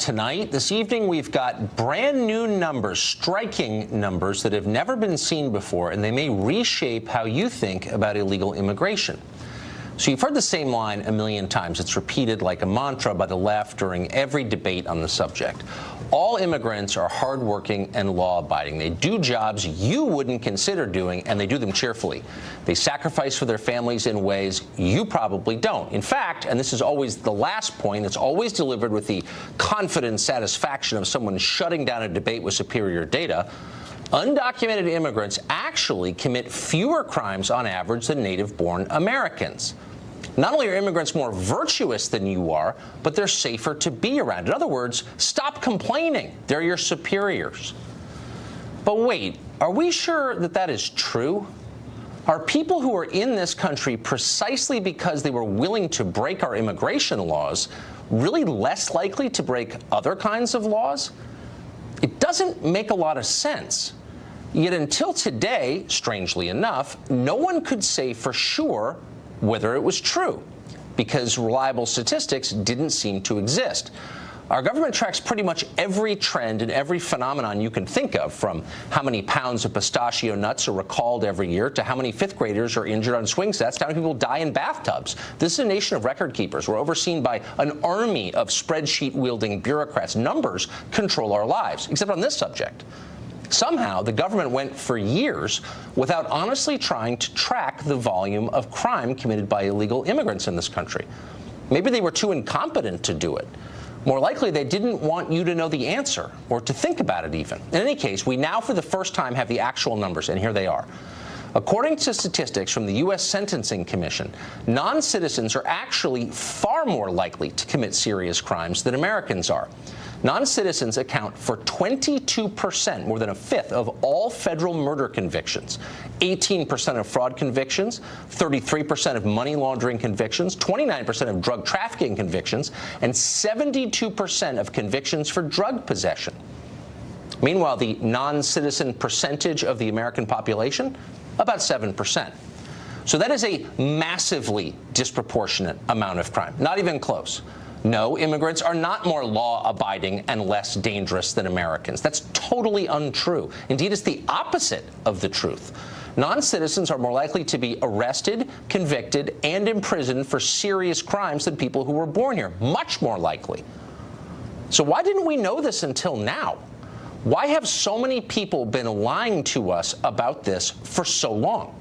tonight. This evening, we've got brand new numbers, striking numbers that have never been seen before, and they may reshape how you think about illegal immigration. So you've heard the same line a million times. It's repeated like a mantra by the left during every debate on the subject. All immigrants are hardworking and law-abiding. They do jobs you wouldn't consider doing, and they do them cheerfully. They sacrifice for their families in ways you probably don't. In fact, and this is always the last point, it's always delivered with the confident satisfaction of someone shutting down a debate with superior data, undocumented immigrants actually commit fewer crimes on average than native-born Americans. Not only are immigrants more virtuous than you are, but they're safer to be around. In other words, stop complaining. They're your superiors. But wait, are we sure that that is true? Are people who are in this country precisely because they were willing to break our immigration laws really less likely to break other kinds of laws? It doesn't make a lot of sense. Yet until today, strangely enough, no one could say for sure whether it was true, because reliable statistics didn't seem to exist. Our government tracks pretty much every trend and every phenomenon you can think of, from how many pounds of pistachio nuts are recalled every year to how many fifth graders are injured on swing sets, to how many people die in bathtubs. This is a nation of record keepers. We're overseen by an army of spreadsheet-wielding bureaucrats. Numbers control our lives, except on this subject. Somehow, the government went for years without honestly trying to track the volume of crime committed by illegal immigrants in this country. Maybe they were too incompetent to do it. More likely, they didn't want you to know the answer or to think about it even. In any case, we now for the first time have the actual numbers, and here they are. According to statistics from the U.S. Sentencing Commission, non-citizens are actually far more likely to commit serious crimes than Americans are. Non-citizens account for 22%, more than a fifth, of all federal murder convictions, 18% of fraud convictions, 33% of money laundering convictions, 29% of drug trafficking convictions, and 72% of convictions for drug possession. Meanwhile, the non-citizen percentage of the American population, about 7%. So that is a massively disproportionate amount of crime, not even close. No, immigrants are not more law-abiding and less dangerous than Americans. That's totally untrue. Indeed, it's the opposite of the truth. Non-citizens are more likely to be arrested, convicted, and imprisoned for serious crimes than people who were born here. Much more likely. So why didn't we know this until now? Why have so many people been lying to us about this for so long?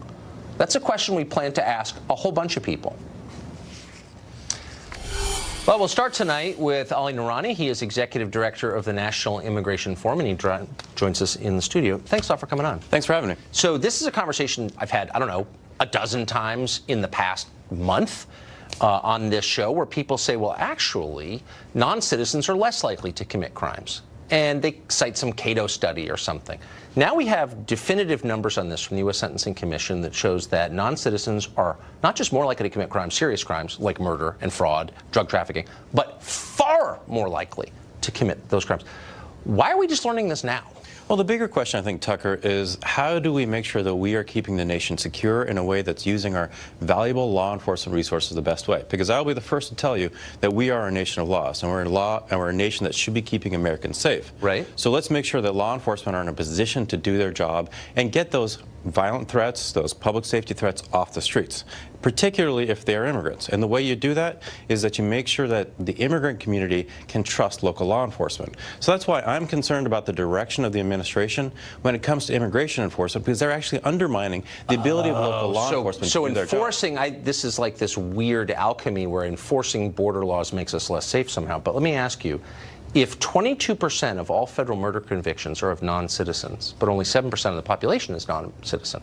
That's a question we plan to ask a whole bunch of people. Well, we'll start tonight with Ali Noorani. He is Executive Director of the National Immigration Forum, and he joins us in the studio. Thanks a lot for coming on. Thanks for having me. So this is a conversation I've had, I don't know, a dozen times in the past month on this show, where people say, well, actually, non-citizens are less likely to commit crimes. And they cite some Cato study or something. Now we have definitive numbers on this from the U.S. Sentencing Commission that shows that non-citizens are not just more likely to commit crimes, serious crimes like murder and fraud, drug trafficking, but far more likely to commit those crimes. Why are we just learning this now? Well, the bigger question, I think, Tucker, is how do we make sure that we are keeping the nation secure in a way that's using our valuable law enforcement resources the best way? Because I'll be the first to tell you that we are a nation of laws, and we're a nation that should be keeping Americans safe. Right. So let's make sure that law enforcement are in a position to do their job and get those violent threats, those public safety threats off the streets, particularly if they are immigrants. And the way you do that is that you make sure that the immigrant community can trust local law enforcement. So that's why I'm concerned about the direction of the administration when it comes to immigration enforcement, because they're actually undermining the ability of local law enforcement to do their job. So enforcing, this is like this weird alchemy where enforcing border laws makes us less safe somehow. But let me ask you, if 22% of all federal murder convictions are of non-citizens, but only 7% of the population is non-citizen,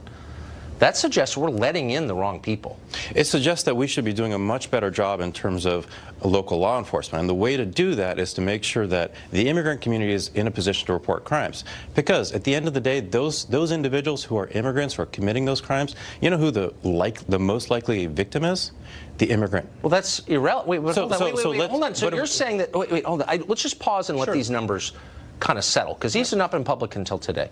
that suggests we're letting in the wrong people. It suggests that we should be doing a much better job in terms of local law enforcement. And the way to do that is to make sure that the immigrant community is in a position to report crimes. Because at the end of the day, those individuals who are immigrants who are committing those crimes, you know who the most likely victim is? The immigrant. Well, that's irrelevant. Wait, hold on. So you're saying that, hold on. Let's just pause and let these numbers kind of settle, because these are not been public until today.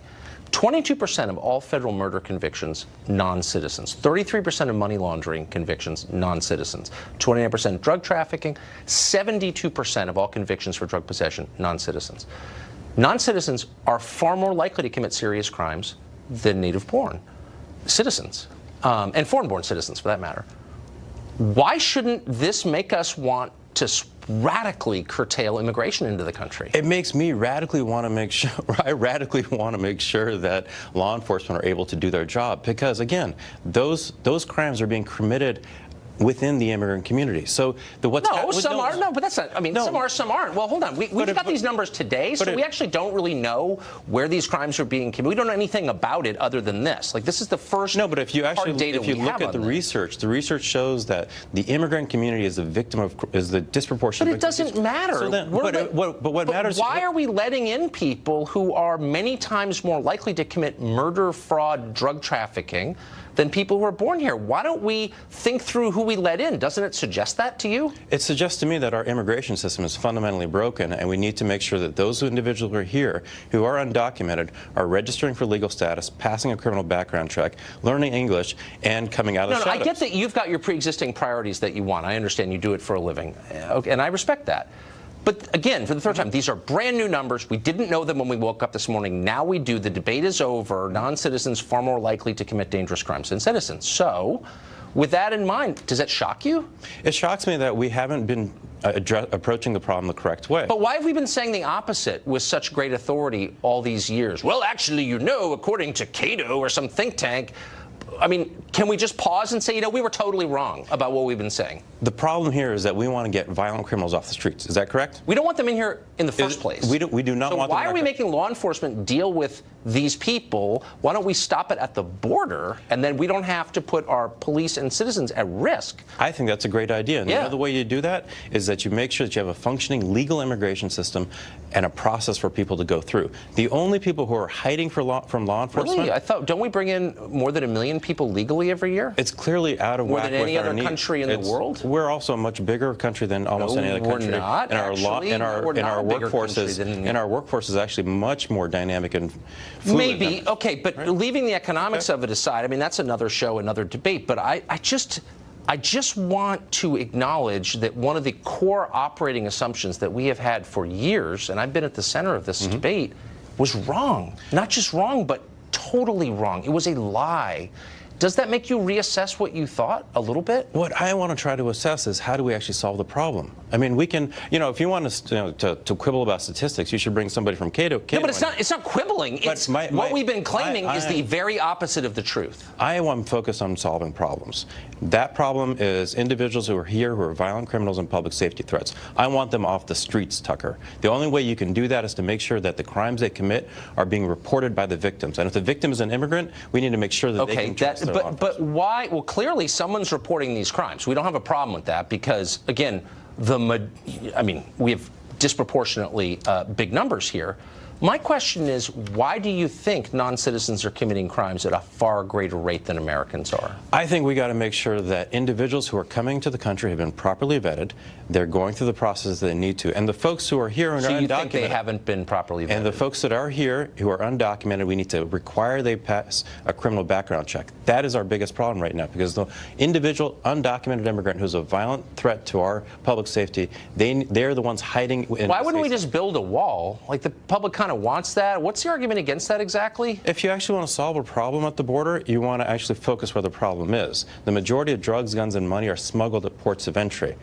22% of all federal murder convictions, non-citizens. 33% of money laundering convictions, non-citizens. 29% drug trafficking. 72% of all convictions for drug possession, non-citizens. Non-citizens are far more likely to commit serious crimes than native-born citizens, and foreign-born citizens, for that matter. Why shouldn't this make us want to radically curtail immigration into the country? It makes me radically want to make sure, I radically want to make sure that law enforcement are able to do their job, because again, those crimes are being committed within the immigrant community. So some are. No, but that's not. I mean, some are, some aren't. Well, hold on. We've got these numbers today, so we actually don't really know where these crimes are being committed. We don't know anything about it other than this. Like, this is the first. No, but if you actually look at the research shows that the immigrant community is the victim of the disproportionate. But it doesn't matter. So then, but what matters? Why are we letting in people who are many times more likely to commit murder, fraud, drug trafficking than people who are born here? Why don't we think through who we let in? Doesn't it suggest that to you? It suggests to me that our immigration system is fundamentally broken, and we need to make sure that those individuals who are here, who are undocumented, are registering for legal status, passing a criminal background check, learning English, and coming out of the shadows. I get that you've got your pre-existing priorities that you want. I understand you do it for a living, okay, and I respect that. But again, for the third time, these are brand new numbers. We didn't know them when we woke up this morning. Now we do. The debate is over. Non-citizens far more likely to commit dangerous crimes than citizens. So, with that in mind, does that shock you? It shocks me that we haven't been approaching the problem the correct way. But why have we been saying the opposite with such great authority all these years? Well, actually, you know, according to Cato or some think tank, I mean, can we just pause and say, you know, we were totally wrong about what we've been saying? The problem here is that we want to get violent criminals off the streets. Is that correct? We don't want them in here in the first place. We do not want them. So why are we making law enforcement deal with these people? Why don't we stop it at the border, and then we don't have to put our police and citizens at risk? I think that's a great idea. And the way you do that is that you make sure that you have a functioning legal immigration system and a process for people to go through. The only people who are hiding from law enforcement... Really? I thought, don't we bring in more than 1 million people legally every year? It's clearly out of whack with our needs. More than any other country in the world? We're also a much bigger country than almost any other country. We're not, actually. Our workforce is actually much more dynamic and fluid. Maybe. Okay, but leaving the economics of it aside, I mean, that's another show, another debate, but I just want to acknowledge that one of the core operating assumptions that we have had for years, and I've been at the center of this debate, was wrong. Not just wrong, but totally wrong. It was a lie. Does that make you reassess what you thought a little bit? What I want to try to assess is how do we actually solve the problem? I mean, we can, you know, if you want to quibble about statistics, you should bring somebody from Cato. No, but it's not quibbling. It's what we've been claiming is the very opposite of the truth. I want to focus on solving problems. That problem is individuals who are here who are violent criminals and public safety threats. I want them off the streets, Tucker. The only way you can do that is to make sure that the crimes they commit are being reported by the victims. And if the victim is an immigrant, we need to make sure that they can trust their law enforcement. But why? Well, clearly someone's reporting these crimes. We don't have a problem with that because, again, we have disproportionately big numbers here. My question is, why do you think non-citizens are committing crimes at a far greater rate than Americans are? I think we got to make sure that individuals who are coming to the country have been properly vetted. They're going through the process that they need to. And the folks who are here and are undocumented. So you think they haven't been properly vetted? And the folks that are here who are undocumented, we need to require they pass a criminal background check. That is our biggest problem right now, because the individual undocumented immigrant who's a violent threat to our public safety, they're the ones hiding. Why wouldn't we just build a wall? Like, the public kind of wants that. What's the argument against that exactly? If you actually want to solve a problem at the border, you want to actually focus where the problem is. The majority of drugs, guns, and money are smuggled at ports of entry.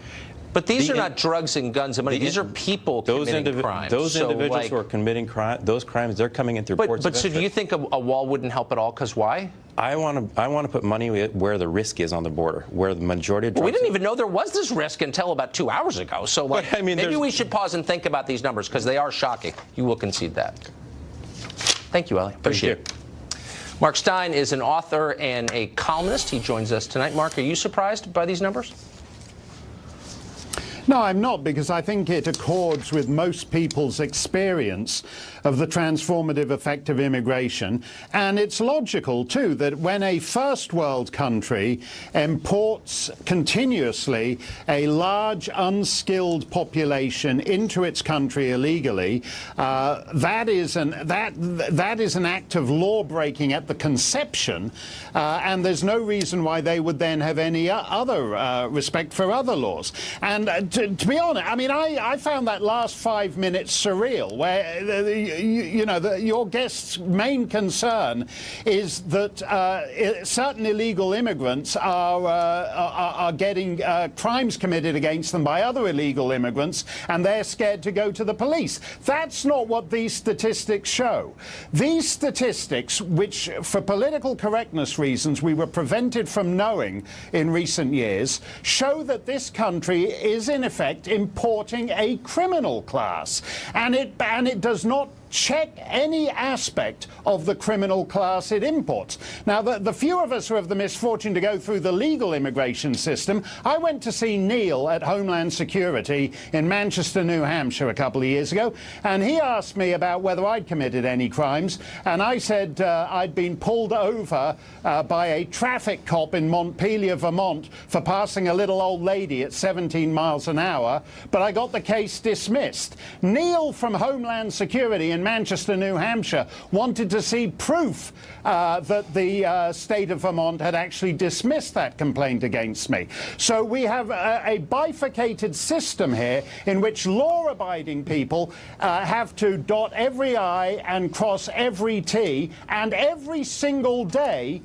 But these are not drugs and guns and money. These are people committing crimes. Those individuals who are committing those crimes, they're coming in through ports of entry. But so do you think a wall wouldn't help at all? Because why? I want to put money where the risk is on the border, where the majority of drugs... Well, we didn't even know there was this risk until about 2 hours ago. So, like, maybe we should pause and think about these numbers, because they are shocking. You will concede that. Thank you, Ellie. Appreciate it. Mark Stein is an author and a columnist. He joins us tonight. Mark, are you surprised by these numbers? No, I'm not, because I think it accords with most people's experience of the transformative effect of immigration. And it's logical, too, that when a first world country imports continuously a large, unskilled population into its country illegally, that is an act of law breaking at the conception, and there's no reason why they would then have any other respect for other laws. And to be honest, I mean, I found that last 5 minutes surreal, where your guest's main concern is that certain illegal immigrants are getting crimes committed against them by other illegal immigrants, and they're scared to go to the police. That's not what these statistics show. These statistics, which for political correctness reasons we were prevented from knowing in recent years, show that this country is in effect importing a criminal class, and it does not check any aspect of the criminal class it imports. Now, the few of us who have the misfortune to go through the legal immigration system, I went to see Neil at Homeland Security in Manchester, New Hampshire a couple of years ago, and he asked me about whether I'd committed any crimes, and I said I'd been pulled over by a traffic cop in Montpelier, Vermont, for passing a little old lady at 17 miles an hour, but I got the case dismissed. Neil from Homeland Security in Manchester, New Hampshire, wanted to see proof that the state of Vermont had actually dismissed that complaint against me. So we have a bifurcated system here in which law-abiding people have to dot every I and cross every T, and every single day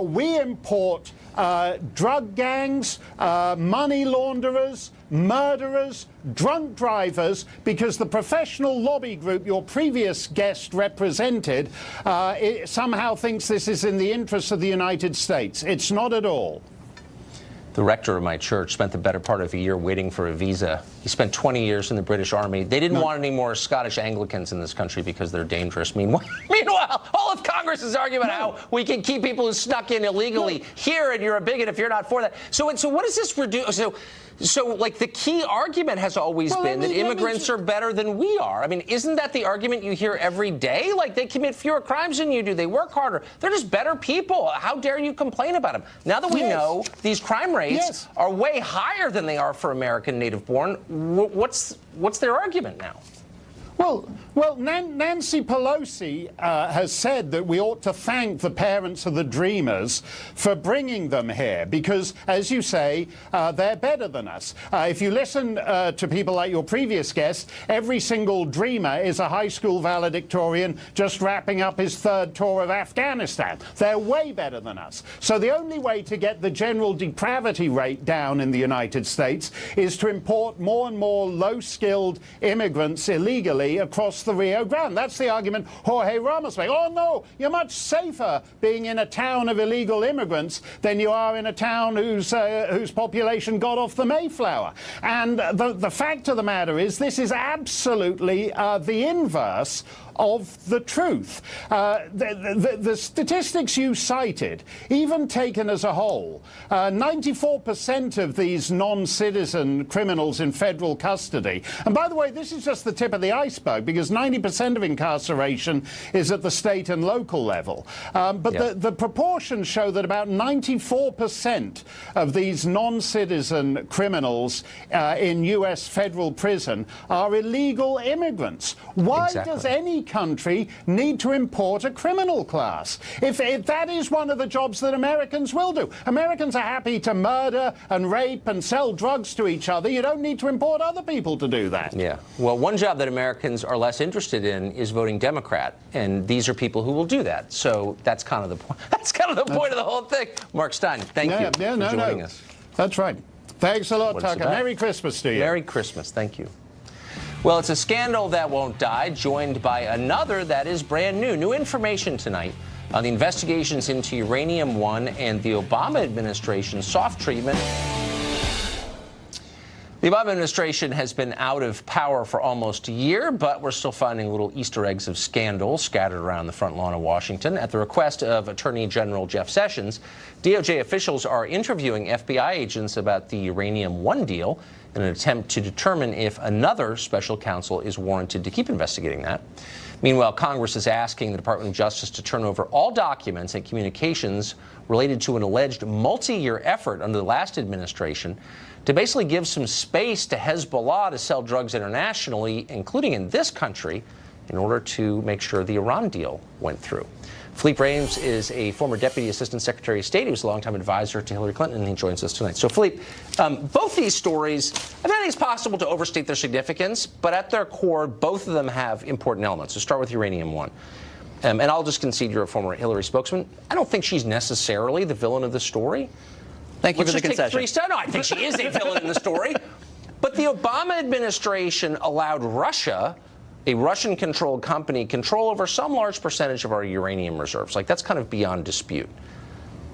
we import drug gangs, money launderers, murderers, drunk drivers, because the professional lobby group your previous guest represented somehow thinks this is in the interests of the United States. It's not at all. The rector of my church spent the better part of a year waiting for a visa. He spent 20 years in the British Army. They didn't want any more Scottish Anglicans in this country because they're dangerous. Meanwhile, all of Congress is arguing about how we can keep people who snuck in illegally here, and you're a bigot if you're not for that. So what does this reduce? So, like, the key argument has always been that immigrants are better than we are. I mean, isn't that the argument you hear every day? Like, they commit fewer crimes than you do. They work harder. They're just better people. How dare you complain about them? Now that we know these crime rates are way higher than they are for American native-born, what's their argument now? Well, Nancy Pelosi has said that we ought to thank the parents of the Dreamers for bringing them here because, as you say, they're better than us. If you listen to people like your previous guest, every single Dreamer is a high school valedictorian just wrapping up his third tour of Afghanistan. They're way better than us. So the only way to get the general depravity rate down in the United States is to import more and more low-skilled immigrants illegally across the Rio Grande. That's the argument Jorge Ramos made. Oh, no, you're much safer being in a town of illegal immigrants than you are in a town whose population got off the Mayflower. And the fact of the matter is this is absolutely the inverse of the truth. The statistics you cited, even taken as a whole, 94% of these non-citizen criminals in federal custody, and by the way, this is just the tip of the iceberg because 90% of incarceration is at the state and local level. But the proportions show that about 94% of these non-citizen criminals in U.S. federal prison are illegal immigrants. Why does any country need to import a criminal class if that is one of the jobs that Americans will do? Americans are happy to murder and rape and sell drugs to each other. You don't need to import other people to do that. Yeah. Well, one job that Americans are less interested in is voting Democrat, and these are people who will do that. So that's kind of the point. That's kind of the point of the whole thing. Mark Stein, thank you for joining us. That's right. Thanks a lot, Tucker. Merry Christmas to you. Merry Christmas. Thank you. Well, it's a scandal that won't die, joined by another that is brand new. New information tonight on the investigations into Uranium-1 and the Obama administration's soft treatment. The Obama administration has been out of power for almost a year, but we're still finding little Easter eggs of scandal scattered around the front lawn of Washington. At the request of Attorney General Jeff Sessions, DOJ officials are interviewing FBI agents about the Uranium-1 deal, in an attempt to determine if another special counsel is warranted to keep investigating that. Meanwhile, Congress is asking the Department of Justice to turn over all documents and communications related to an alleged multi-year effort under the last administration to basically give some space to Hezbollah to sell drugs internationally, including in this country, in order to make sure the Iran deal went through. Philippe Reims is a former Deputy Assistant Secretary of State. He was a longtime advisor to Hillary Clinton, and he joins us tonight. So, Philippe, both these stories, I don't think it's possible to overstate their significance, but at their core, both of them have important elements. So start with Uranium One. And I'll just concede you're a former Hillary spokesman. I don't think she's necessarily the villain of the story. Thank you Let's for the just concession. take 3 steps. No, I think she is a villain in the story. But the Obama administration allowed Russia, a Russian-controlled company, control over some large percentage of our uranium reserves. Like, that's kind of beyond dispute.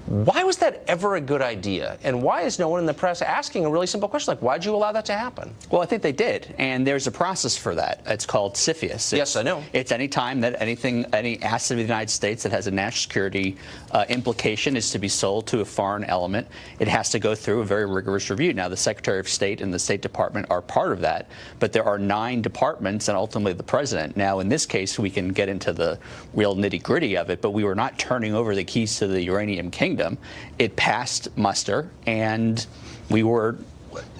Why was that ever a good idea? And why is no one in the press asking a really simple question, like, why'd you allow that to happen? Well, I think they did, and there's a process for that. It's called CFIUS. Yes, I know. It's any time that any asset of the United States that has a national security implication is to be sold to a foreign element, it has to go through a very rigorous review. Now, the Secretary of State and the State Department are part of that, but there are 9 departments and ultimately the President. Now, in this case, we can get into the real nitty-gritty of it, but we were not turning over the keys to the uranium kingdom. It passed muster, and we were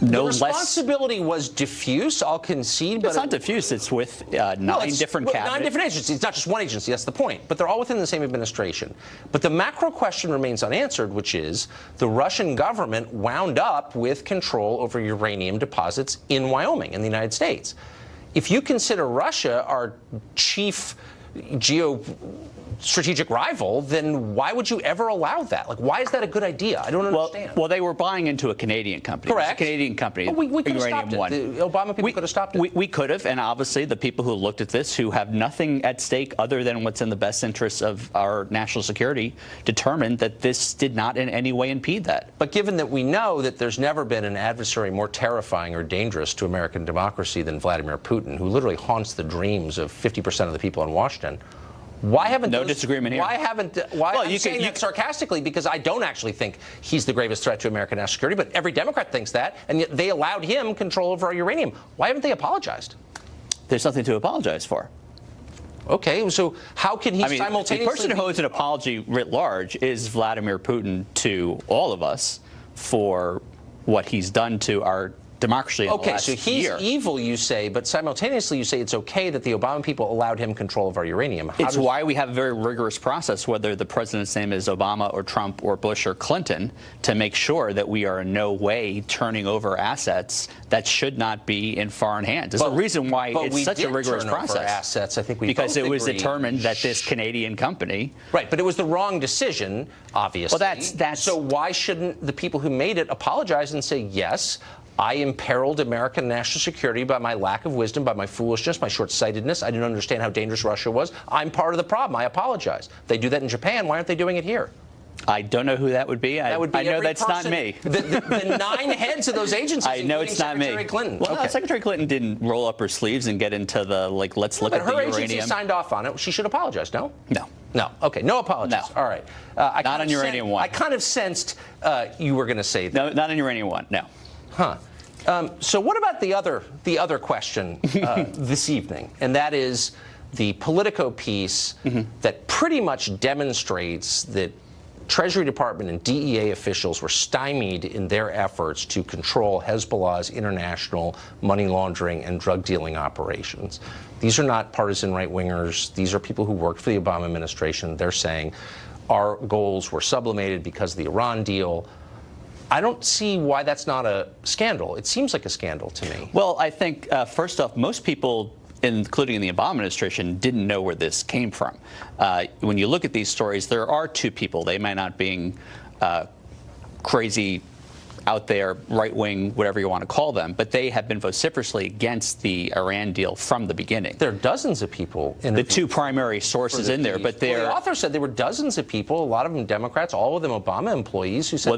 no less. The responsibility was diffuse, I'll concede. But it's not diffuse. It's with 9 different cabinets. 9 different agencies. It's not just one agency. That's the point. But they're all within the same administration. But the macro question remains unanswered, which is the Russian government wound up with control over uranium deposits in Wyoming, in the United States. If you consider Russia our chief strategic rival, then why would you ever allow that? Like, why is that a good idea? I don't understand. Well, they were buying into a Canadian company. Correct. A Canadian company. But we could have stopped One. it. The Obama people could have stopped it. We could have, and obviously the people who looked at this, who have nothing at stake other than what's in the best interests of our national security, determined that this did not in any way impede that. But given that we know that there's never been an adversary more terrifying or dangerous to American democracy than Vladimir Putin, who literally haunts the dreams of 50% of the people in Washington, why haven't disagreement here. I'm saying that sarcastically because I don't actually think he's the gravest threat to American national security, but every Democrat thinks that, and yet they allowed him control over our uranium. Why haven't they apologized? There's nothing to apologize for. Okay, so how can he simultaneously... The person who owes an apology writ large is Vladimir Putin to all of us for what he's done to our democracy in the last year. Okay, so he's evil, you say, but simultaneously you say it's okay that the Obama people allowed him control of our uranium. It's why we have a very rigorous process, whether the president's name is Obama or Trump or Bush or Clinton, to make sure that we are in no way turning over assets that should not be in foreign hands. There's a reason why it's such a rigorous process. Assets, I think we because both it was agree. Determined that this Canadian company... Right, but it was the wrong decision, obviously. Well, that's... So why shouldn't the people who made it apologize and say, yes, I imperiled American national security by my lack of wisdom, by my foolishness, my short-sightedness. I didn't understand how dangerous Russia was. I'm part of the problem. I apologize. They do that in Japan. Why aren't they doing it here? I don't know who that would be. I know that's not me. The 9 heads of those agencies, I know it's not Secretary Clinton. Well, okay. Secretary Clinton didn't roll up her sleeves and get into the, let's look at the uranium. But her agency signed off on it. She should apologize, no? No. No. Okay, no apologies. No. All right. Not on Uranium One. I kind of sensed you were going to say that. No, not on Uranium One, no. Huh. So what about the other question this evening, and that is the Politico piece that pretty much demonstrates that Treasury Department and DEA officials were stymied in their efforts to control Hezbollah's international money laundering and drug dealing operations. These are not partisan right-wingers. These are people who worked for the Obama administration. They're saying our goals were sublimated because of the Iran deal. I don't see why that's not a scandal. It seems like a scandal to me. Well, I think, first off, most people, including in the Obama administration, didn't know where this came from. When you look at these stories, there are 2 people. They might not be crazy, out there, right-wing, whatever you want to call them, but they have been vociferously against the Iran deal from the beginning. There are dozens of people. The 2 primary sources in there, but the author said there were dozens of people, a lot of them Democrats, all of them Obama employees who said. Well,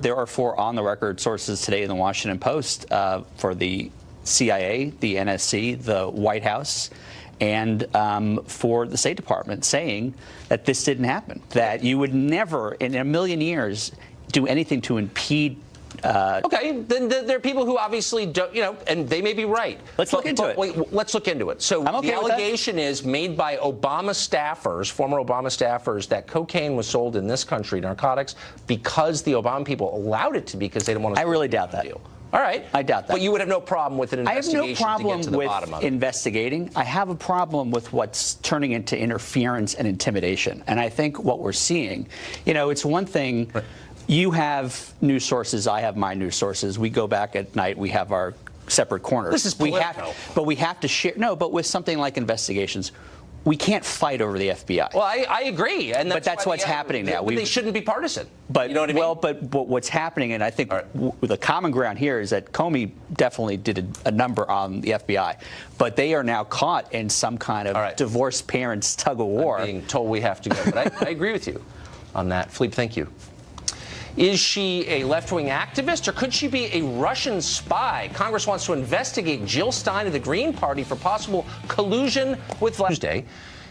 there are 4 on-the-record sources today in the Washington Post for the CIA, the NSC, the White House, and for the State Department saying that this didn't happen, that you would never in a million years do anything to impede Okay, then there are people who obviously don't, and they may be right. Let's look into it. Wait, let's look into it. So I'm okay the with that. allegation is made by Obama staffers, former Obama staffers, that cocaine was sold in this country, narcotics, because the Obama people allowed it to be because they didn't want to. I really doubt that. Deal. All right. I doubt that. But you would have no problem with an I have investigation no problem to get to the with bottom of it. investigating. I have a problem with what's turning into interference and intimidation. And I think what we're seeing, it's one thing. Right. You have news sources. I have my news sources. We go back at night. We have our separate corners. This is political. But we have to share. No, but with something like investigations, we can't fight over the FBI. Well, I agree, and that's what's happening now. They shouldn't be partisan. But you know what I mean? Well, but what's happening, and I think the common ground here is that Comey definitely did a number on the FBI, but they are now caught in some kind of divorced parents tug of war. I'm being told we have to go, but I agree with you on that. Philippe, thank you. Is she a left-wing activist, or could she be a Russian spy? Congress wants to investigate Jill Stein of the Green Party for possible collusion with Tuesday.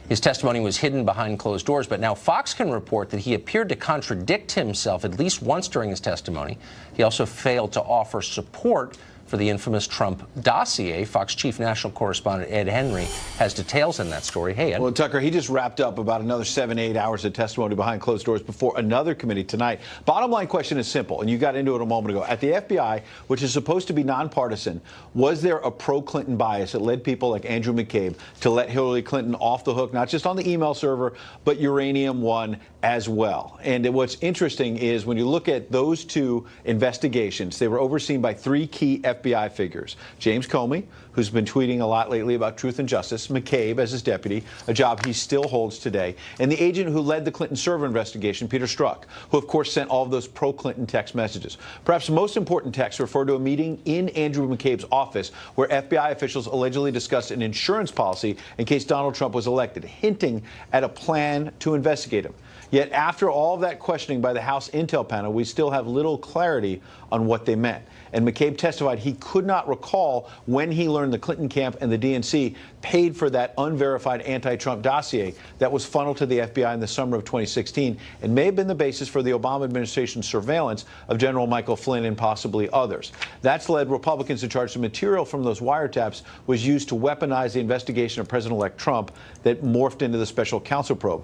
His testimony was hidden behind closed doors, but now Fox can report that he appeared to contradict himself at least once during his testimony. He also failed to offer support for the infamous Trump dossier. Fox chief national correspondent Ed Henry has details in that story. Hey, Ed. Well, Tucker, he just wrapped up about another 7 to 8 hours of testimony behind closed doors before another committee tonight. Bottom line question is simple, and you got into it a moment ago. At the FBI, which is supposed to be nonpartisan, was there a pro-Clinton bias that led people like Andrew McCabe to let Hillary Clinton off the hook, not just on the email server, but Uranium One as well? And what's interesting is when you look at those two investigations, they were overseen by three key FBI figures. James Comey, who's been tweeting a lot lately about truth and justice, McCabe as his deputy, a job he still holds today, and the agent who led the Clinton server investigation, Peter Strzok, who of course sent all of those pro-Clinton text messages. Perhaps the most important texts refer to a meeting in Andrew McCabe's office where FBI officials allegedly discussed an insurance policy in case Donald Trump was elected, hinting at a plan to investigate him. Yet after all of that questioning by the House Intel panel, we still have little clarity on what they meant. And McCabe testified he could not recall when he learned the Clinton camp and the DNC paid for that unverified anti-Trump dossier that was funneled to the FBI in the summer of 2016 and may have been the basis for the Obama administration's surveillance of General Michael Flynn and possibly others. That's led Republicans to charge the material from those wiretaps was used to weaponize the investigation of President-elect Trump that morphed into the special counsel probe.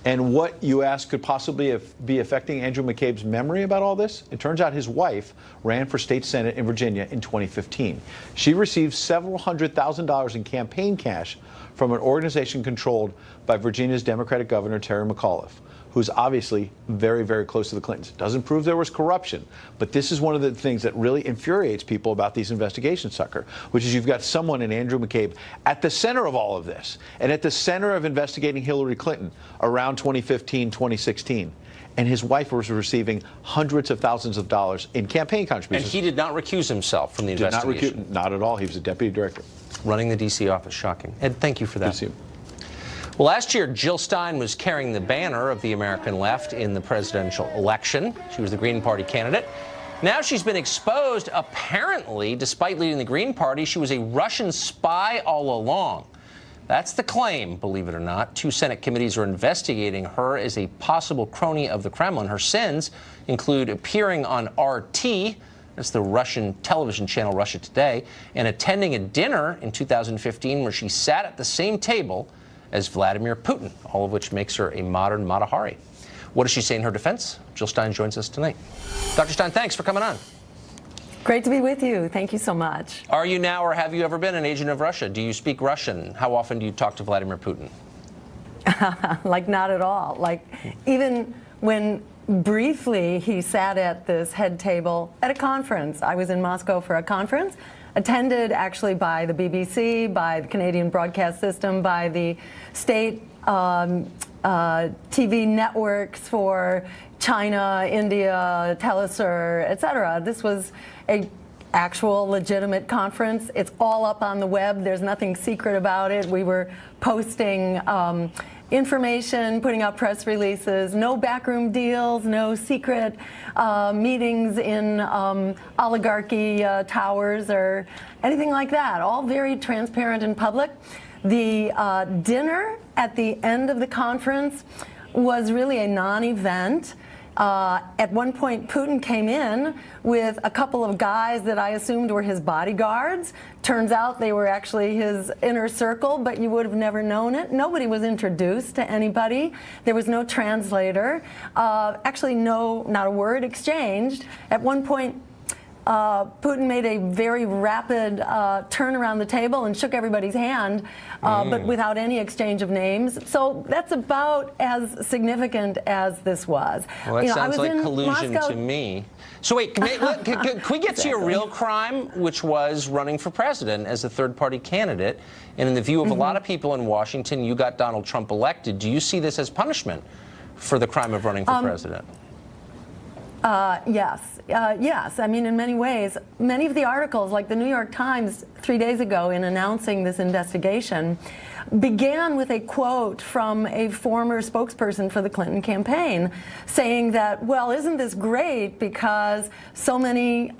And what, you ask, could possibly be affecting Andrew McCabe's memory about all this? It turns out his wife ran for state senate in Virginia in 2015. She received several $100,000 in campaign cash from an organization controlled by Virginia's Democratic Governor Terry McAuliffe, who's obviously very, very close to the Clintons. Doesn't prove there was corruption, but this is one of the things that really infuriates people about these investigations, Tucker, which is you've got someone in Andrew McCabe at the center of all of this and at the center of investigating Hillary Clinton around 2015, 2016. And his wife was receiving hundreds of thousands of dollars in campaign contributions. And he did not recuse himself from the investigation. Not at all. He was a deputy director. Running the D.C. office. Shocking. Ed, thank you for that. Good to see you. Well, last year, Jill Stein was carrying the banner of the American left in the presidential election. She was the Green Party candidate. Now she's been exposed. Apparently, despite leading the Green Party, she was a Russian spy all along. That's the claim, believe it or not. 2 Senate committees are investigating her as a possible crony of the Kremlin. Her sins include appearing on RT, that's the Russian television channel Russia Today, and attending a dinner in 2015 where she sat at the same table as Vladimir Putin, all of which makes her a modern Mata Hari. What does she say in her defense? Jill Stein joins us tonight. Dr. Stein, thanks for coming on. Great to be with you. Thank you so much. Are you now, or have you ever been, an agent of Russia? Do you speak Russian? How often do you talk to Vladimir Putin? Like, not at all. Like, even when briefly he sat at this head table at a conference. I was in Moscow for a conference, attended actually by the BBC, by the Canadian broadcast system, by the state TV networks for China, India, Telesur, etc. This was a actual legitimate conference. It's all up on the web. There's nothing secret about it. We were posting information, putting out press releases, no backroom deals, no secret meetings in oligarchy towers or anything like that. All very transparent and public. The dinner at the end of the conference was really a non-event. At one point, Putin came in with a couple of guys that I assumed were his bodyguards. Turns out they were actually his inner circle, but you would have never known it. Nobody was introduced to anybody. There was no translator. Actually, not a word exchanged. At one point, Putin made a very rapid turn around the table and shook everybody's hand, but without any exchange of names. So that's about as significant as this was. Well, that sounds like collusion Moscow to me. So wait, can we get to your real crime, which was running for president as a third-party candidate? And in the view of a lot of people in Washington, you got Donald Trump elected. Do you see this as punishment for the crime of running for president? Yes. Yes. I mean, in many ways, many of the articles, like the New York Times 3 days ago in announcing this investigation, began with a quote from a former spokesperson for the Clinton campaign saying that, well, isn't this great because so many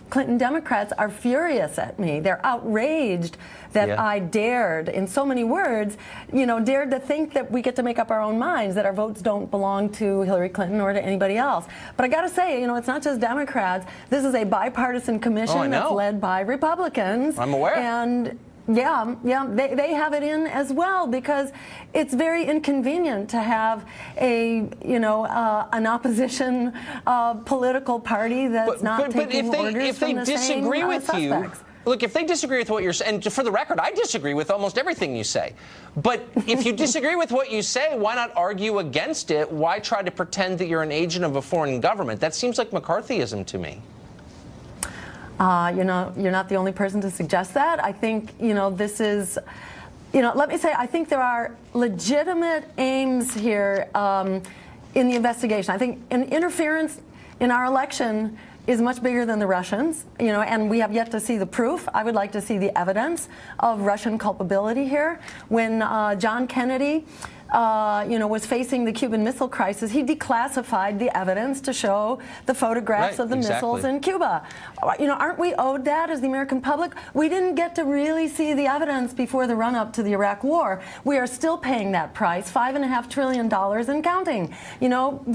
Clinton Democrats are furious at me. They're outraged that I dared, in so many words, dared to think that we get to make up our own minds, that our votes don't belong to Hillary Clinton or to anybody else. But I got to say, it's not just Democrats. This is a bipartisan commission that's led by Republicans. I'm aware. And yeah, they have it in as well because it's very inconvenient to have an opposition political party that's not taking orders from the same suspects. Look, if they disagree with what you're saying, and for the record, I disagree with almost everything you say. But if you disagree with what you say, why not argue against it? Why try to pretend that you're an agent of a foreign government? That seems like McCarthyism to me. You're not the only person to suggest that. I think, this is, let me say, I think there are legitimate aims here in the investigation. I think an interference in our election is much bigger than the Russians, and we have yet to see the proof. I would like to see the evidence of Russian culpability here. When John Kennedy was facing the Cuban Missile Crisis, he declassified the evidence to show the photographs of the missiles in Cuba. Aren't we owed that as the American public? We didn't get to really see the evidence before the run-up to the Iraq War. We are still paying that price, $5.5 trillion and counting.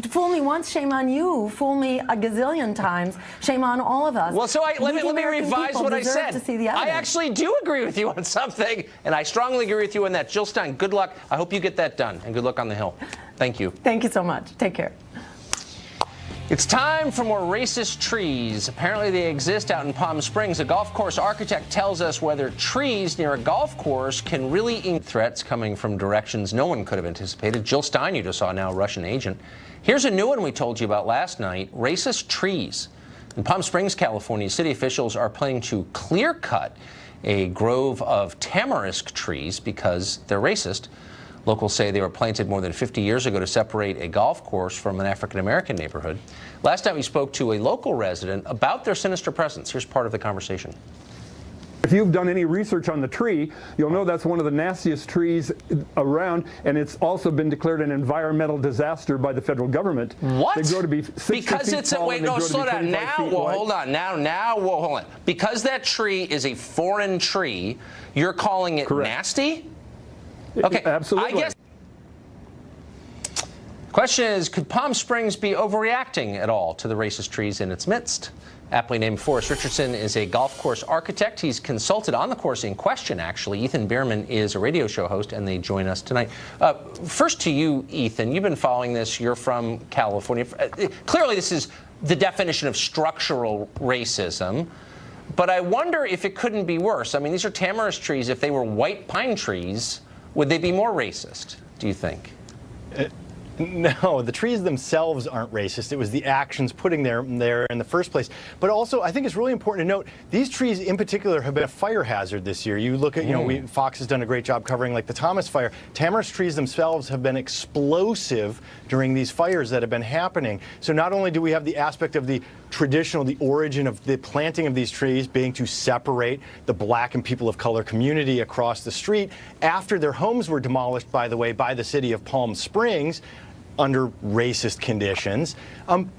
Fool me once, shame on you. Fool me a gazillion times, shame on all of us. Well, so let me revise what I said. I actually do agree with you on something, and I strongly agree with you on that. Jill Stein, good luck. I hope you get that done, and good luck on the Hill. Thank you. Thank you so much. Take care. It's time for more racist trees. Apparently they exist out in Palm Springs. A golf course architect tells us whether trees near a golf course can really threats coming from directions no one could have anticipated. Jill Stein, you just saw now, Russian agent. Here's a new one we told you about last night, racist trees. In Palm Springs, California, city officials are planning to clear-cut a grove of tamarisk trees because they're racist. Locals say they were planted more than 50 years ago to separate a golf course from an African-American neighborhood. Last night we spoke to a local resident about their sinister presence. Here's part of the conversation. If you've done any research on the tree, you'll know that's one of the nastiest trees around, and it's also been declared an environmental disaster by the federal government. What? They grow to be 60 because feet it's tall, wait, no, slow down. Now, well, hold on. Now, hold on. Because that tree is a foreign tree, you're calling it nasty? Okay, absolutely. I guess. Question is, could Palm Springs be overreacting at all to the racist trees in its midst? Aptly named Forrest Richardson is a golf course architect. He's consulted on the course in question, actually. Ethan Bierman is a radio show host, and they join us tonight. First to you, Ethan. You've been following this. You're from California. Clearly, this is the definition of structural racism. But I wonder if it couldn't be worse. I mean, these are tamarisk trees. If they were white pine trees, would they be more racist, do you think? No, the trees themselves aren't racist. It was the actions putting them there in the first place. But also, I think it's really important to note, these trees in particular have been a fire hazard this year. You look at, Fox has done a great job covering like the Thomas fire. Tamarisk trees themselves have been explosive during these fires that have been happening. So not only do we have the aspect of the traditional, the origin of the planting of these trees being to separate the black and people of color community across the street after their homes were demolished, by the way, by the city of Palm Springs under racist conditions.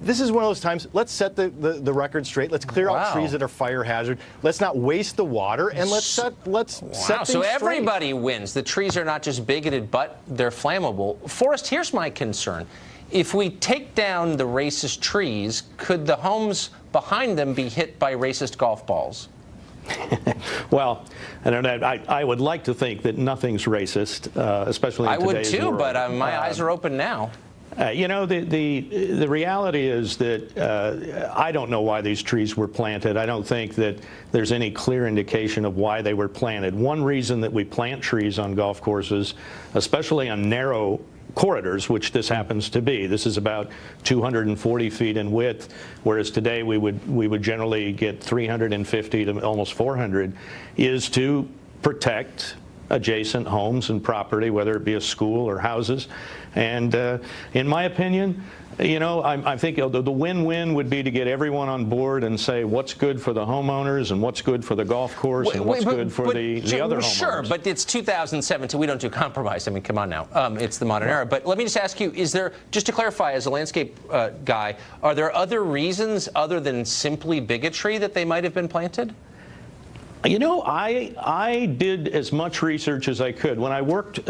This is one of those times, let's set the record straight. Let's clear out trees that are fire hazard. Let's not waste the water, and let's set things so everybody straight. wins. The trees are not just bigoted, but they're flammable. Forrest, here's my concern. if we take down the racist trees, could the homes behind them be hit by racist golf balls? Well, I don't know. I would like to think that nothing's racist, especially in today's world. I would too, but my eyes are open now. You know, the reality is that I don't know why these trees were planted. I don't think that there's any clear indication of why they were planted. One reason that we plant trees on golf courses, especially on narrow corridors, which this happens to be. This is about 240 feet in width, whereas today we would generally get 350 to almost 400, is to protect adjacent homes and property, whether it be a school or houses. And in my opinion, you know, I think the win-win would be to get everyone on board and say what's good for the homeowners and what's good for the golf course and what's good for the other homeowners. Sure, but it's 2017. We don't do compromise. I mean, come on now. It's the modern era. But let me just ask you, is there, just to clarify, as a landscape guy, are there other reasons other than simply bigotry that they might have been planted? You know, I did as much research as I could. When I worked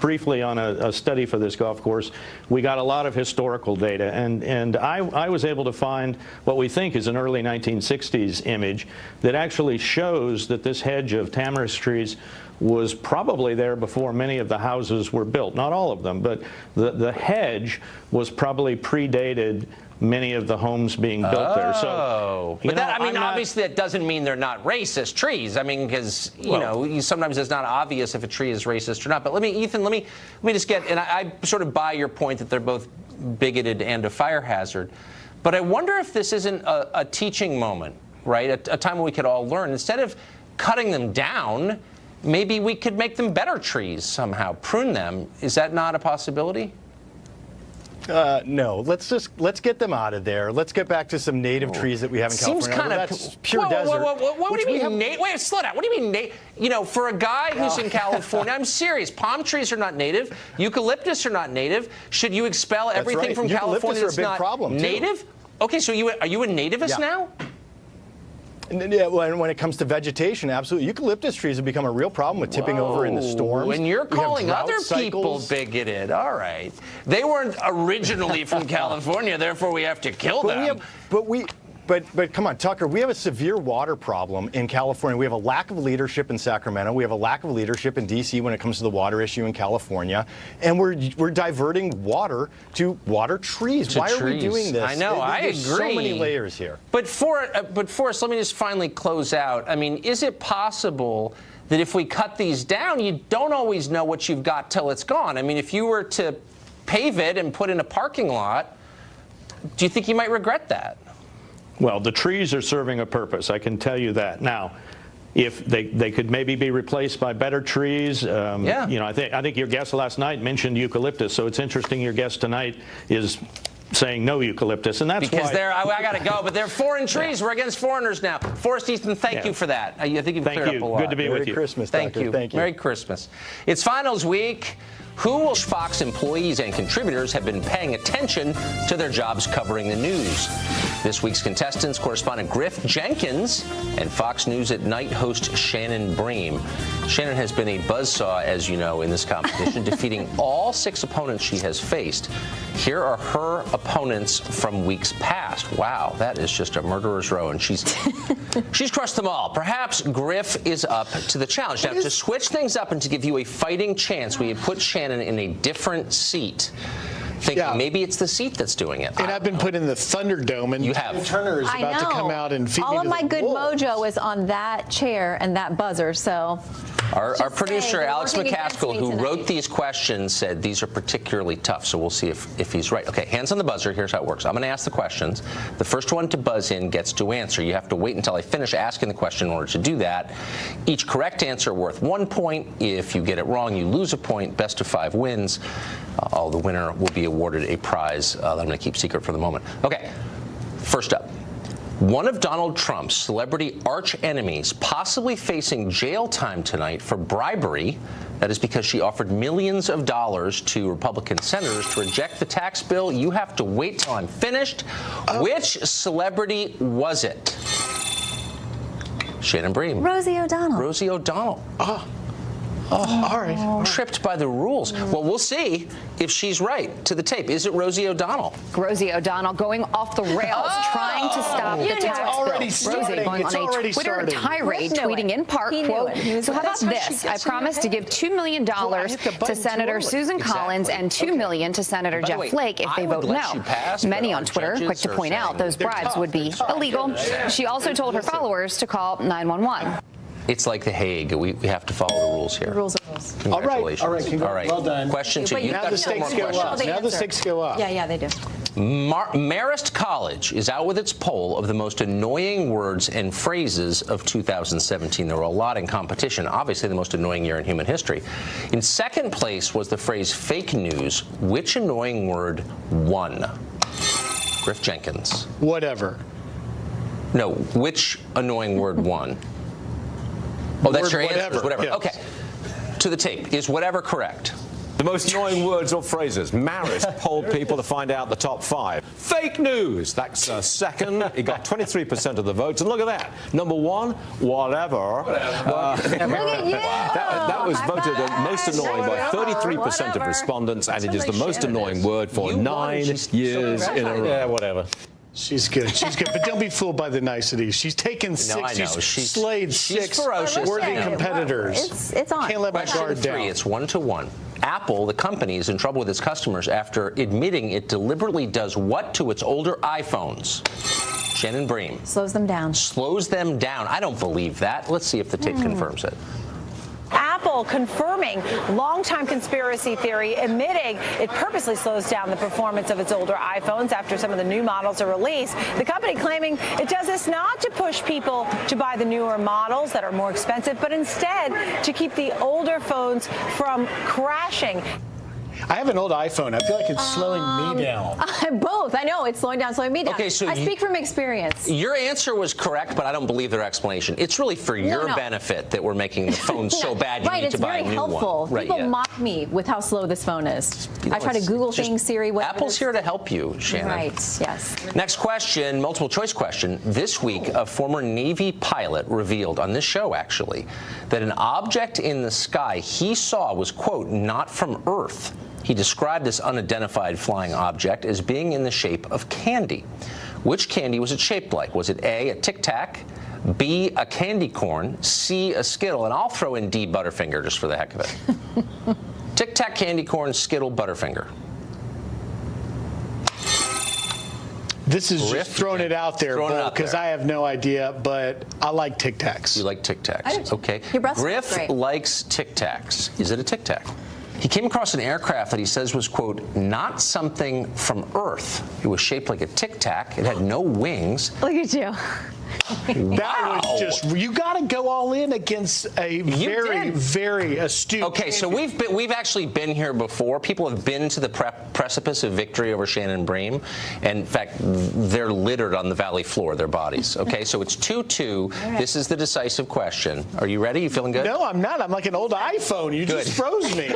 briefly on a study for this golf course, we got a lot of historical data, and I was able to find what we think is an early 1960s image that actually shows that this hedge of tamarisk trees was probably there before many of the houses were built. Not all of them, but the hedge was probably predated many of the homes being built there. So, but that, I mean, obviously that doesn't mean they're not racist trees. I mean, because, you know, sometimes it's not obvious if a tree is racist or not. But let me, Ethan, let me just get, and I sort of buy your point that they're both bigoted and a fire hazard. But I wonder if this isn't a teaching moment, right? A time when we could all learn. Instead of cutting them down, maybe we could make them better trees somehow, prune them. Is that not a possibility? No, let's get them out of there. Let's get back to some native trees that we have in California. Seems kind of that's pure desert. What do you mean? Wait, slow down. What do you mean? You know, for a guy who's in California, I'm serious. Palm trees are not native. Eucalyptus are not native. Should you expel everything from California that's not native? Okay, so are you a nativist now? Yeah, when it comes to vegetation, absolutely. Eucalyptus trees have become a real problem with tipping over in the storms. When you're calling other people bigoted, all right. They weren't originally from California, therefore we have to kill them. But come on, Tucker, we have a severe water problem in California. We have a lack of leadership in Sacramento. We have a lack of leadership in D.C. when it comes to the water issue in California. And we're diverting water to water trees. Why are we doing this? I know, I agree. There's so many layers here. But Forrest, let me just finally close out. I mean, is it possible that if we cut these down, you don't always know what you've got till it's gone? I mean, if you were to pave it and put in a parking lot, do you think you might regret that? Well, the trees are serving a purpose, I can tell you that. Now, if they could maybe be replaced by better trees, you know, I think your guest last night mentioned eucalyptus, so it's interesting your guest tonight is saying no eucalyptus, and that's because why I got to go. But they're foreign trees. We're against foreigners now. Forrest Easton, thank you for that. I think you've cleared up a lot. Good to be with you. Merry Christmas, thank Tucker. you. Thank you. Merry Christmas. It's finals week. Who will Fox employees and contributors have been paying attention to their jobs covering the news? This week's contestants, correspondent Griff Jenkins and Fox News at Night host Shannon Bream. Shannon has been a buzzsaw, as you know, in this competition, defeating all 6 opponents she has faced. Here are her opponents from weeks past. Wow, that is just a murderer's row, and she's crushed them all. Perhaps Griff is up to the challenge. Now, to switch things up and to give you a fighting chance, we have put Shannon in a different seat, thinking maybe it's the seat that's doing it. And I've been put in the Thunderdome, and you have. Turner is about to come out and feed me all of my good wolves. mojo is on that chair and that buzzer, so. Our producer, Alex McCaskill, who wrote these questions, said these are particularly tough, so we'll see if he's right. Okay, hands on the buzzer. Here's how it works. I'm going to ask the questions. The first one to buzz in gets to answer. You have to wait until I finish asking the question in order to do that. Each correct answer worth 1 point. If you get it wrong, you lose a point. Best of 5 wins. The winner will be awarded a prize that I'm going to keep secret for the moment. Okay, first up. One of Donald Trump's celebrity arch enemies possibly facing jail time tonight for bribery. That is because she offered millions of dollars to Republican senators to reject the tax bill. You have to wait till I'm finished. Which celebrity was it? Shannon Bream. Rosie O'Donnell. Rosie O'Donnell. All right. Tripped by the rules. Well, we'll see if she's right. To the tape. Is it Rosie O'Donnell? Rosie O'Donnell going off the rails, trying to stop the tax bill. already Rosie starting. going It's on already a Twitter starting. tirade, Rick knew tweeting it. in part, He knew quote, it. He was so how like, about that's what this? she I gets promise to give $2 million hit the button to too Senator early. Susan Collins and $2 million to Senator By the Jeff way, Flake if I they would vote let you no. pass, Many but on our Twitter quick judges to are point out saying those they're bribes tough. would be illegal. She also told her followers to call 911. It's like The Hague. We have to follow the rules here. Rules are rules. Congratulations. All right, All right. well done. Question two. But You've Now got the four more stakes go questions. up. the Now the answer. stakes go up. Yeah, they do. Marist College is out with its poll of the most annoying words and phrases of 2017. There were a lot in competition. Obviously, the most annoying year in human history. In second place was the phrase fake news. Which annoying word won? Griff Jenkins. Whatever. No, which annoying word won? Oh, that's Word your answer. whatever, Whatever. yes. Okay. To the tape. Is whatever correct? The most annoying words or phrases. Marist polled people to find out the top 5. Fake news. That's second. It got 23% of the votes. And look at that. Number 1, whatever. Look at you. That was voted the most annoying by 33% of respondents, and it is the most annoying word for You won. 9 She's years so in a row. Yeah, whatever. She's good. She's good. But don't be fooled by the niceties. She's taken No, I know. She's slayed she's 6 ferocious. worthy Yeah. competitors. It's on. Can't let my Question guard 3, down. it's 1-1. Apple, the company, is in trouble with its customers after admitting it deliberately does what to its older iPhones? Shannon Bream. Slows them down. Slows them down. I don't believe that. Let's see if the tape confirms it. Apple confirming longtime conspiracy theory, admitting it purposely slows down the performance of its older iPhones after some of the new models are released. The company claiming it does this not to push people to buy the newer models that are more expensive, but instead to keep the older phones from crashing. I have an old iPhone. I feel like it's slowing me down. Both. I know. It's slowing me down. Okay, so I you- speak from experience. Your answer was correct, but I don't believe their explanation. It's really for your no. benefit that we're making the phone so bad you right, need to it's buy very a new helpful. one. Right, People yeah. mock me with how slow this phone is. You know, I try to it's Google just- things, Siri, whatever. Apple's here to help you, Shannon. Right, yes. Next question, multiple choice question. This week, a former Navy pilot revealed on this show, actually, that an object in the sky he saw was, quote, not from Earth. He described this unidentified flying object as being in the shape of candy. Which candy was it shaped like? Was it A, a Tic Tac, B, a candy corn, C, a Skittle, and I'll throw in D, Butterfinger, just for the heck of it. Tic Tac, candy corn, Skittle, Butterfinger. This is Griff, just throwing it out there, throwing it out because there. I have no idea, but I like Tic Tacs. You like Tic Tacs? I do too. Okay. Your breath smells Griff great. likes Tic Tacs. Is it a Tic Tac? He came across an aircraft that he says was, quote, not something from Earth. It was shaped like a Tic Tac. It had no wings. Look at you. That was just, you got to go all in against a very, did. very astute. Okay, so we've actually been here before. People have been to the precipice of victory over Shannon Bream. And in fact, they're littered on the valley floor, their bodies. Okay, so it's 2-2. Right. This is the decisive question. Are you ready? You feeling good? No, I'm not. I'm like an old iPhone. You just froze me.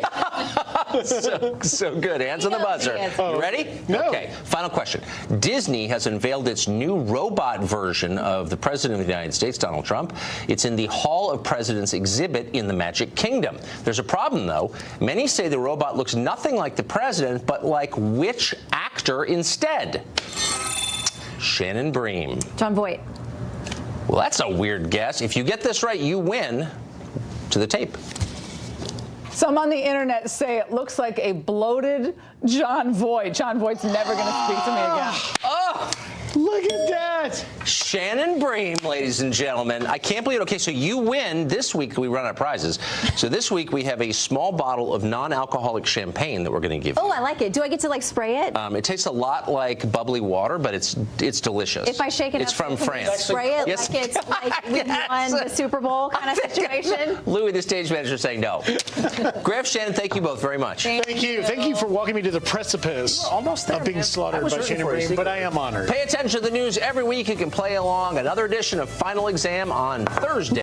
so good. Hands on the buzzer. You ready? No. Okay, final question. Disney has unveiled its new robot version of the President of the United States, Donald Trump. It's in the Hall of Presidents exhibit in the Magic Kingdom. There's a problem, though. Many say the robot looks nothing like the president, but like which actor instead? Shannon Bream. John Voight. Well, that's a weird guess. If you get this right, you win. To the tape. Some on the internet say it looks like a bloated John Voight. John Voight's never going to speak to me again. Oh! Look at that. Shannon Bream, ladies and gentlemen. I can't believe it. Okay, so you win. This week we run out of prizes. So this week we have a small bottle of non-alcoholic champagne that we're going to give you. Oh, I like it. Do I get to like spray it? It tastes a lot like bubbly water, but it's delicious. If I shake it it's up, from can France. we spray it Yes. like it's like we won the Super Bowl kind of situation? Louis, the stage manager, is saying no. Griff, Shannon, thank you both very much. Thank you. Thank you for walking me to the precipice of being slaughtered by Shannon Bream, but I am honored. Pay attention to the news every week. You can play along another edition of Final Exam on Thursday.